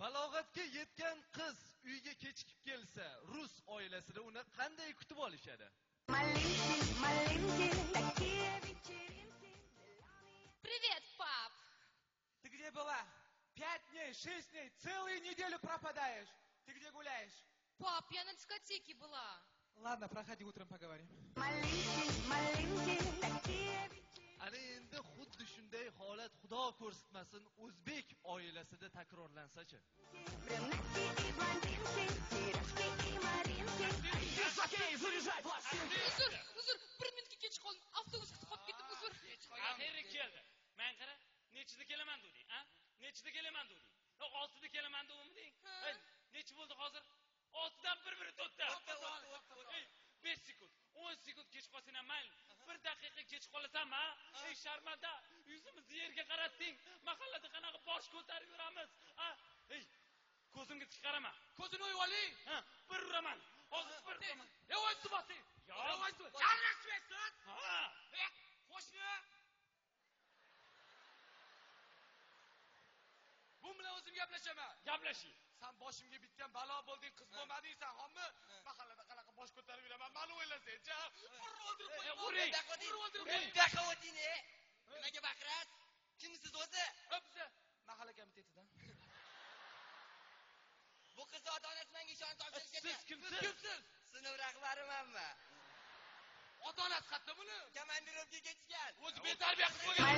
Balog'atga yetgan qiz uyga kechikib kelsa, rus oilasida uni qanday kutib olishadi? Привет, пап! Ты где была? 5 дней, 6 дней, целую неделю пропадаешь. Ты где гуляешь? Пап, я на дискотеке была. Ладно, проходи, утром поговорим. Ana endi xuddi shunday holat Xudo ko'rsatmasin o'zbek oilasida takrorlansa-chi. Uzr, bir minutga kech qoldim. Avtobusga qolib ketdim, uzr. Axiri keldi. Men qara, nechida kelaman deding, a? Nechida kelaman deding? 6da kelaman deding? Nechi bo'ldi hozir? 6dan 1 minut o'tdi. 5 sekund, 10 sekund kech qolsang ham mayli. 1 daqiqa kech qolasanmi, ha? Ey sharmanda, yuzimizni yerga qaratding. Mahallada qanaqa bosh ko'tarib yuramiz, ha? Ey, ko'zimga tik qarama. Ko'zini o'yib oling. Ha, bir uraman. Hozir bir uraman. Yavaş bosing. Yavaş. Yarashmaysan. Ha. Qo'shni. Bu bilan o'zim gaplashaman. Gaplashing. Sen boshimga bitgan balo bo'lding, qiz bo'lmadingsan, xommi? Mahallada qanaqa bosh ko'tarib yuraman, mani o'ylasang-chi. Uring. Daqiqotini. Nimaga baqirasiz? Kimsiz o'zi? Biza mahalla komitetidan. Bu qizni ota-onasi menga ishonib topshirgan. Siz kimsiz? Kimsiz? Sinf rahbarimanmi? Ota-onasi qayerda buni? Komandirovga ketgan. O'zi betarbiya qilib qo'ygan.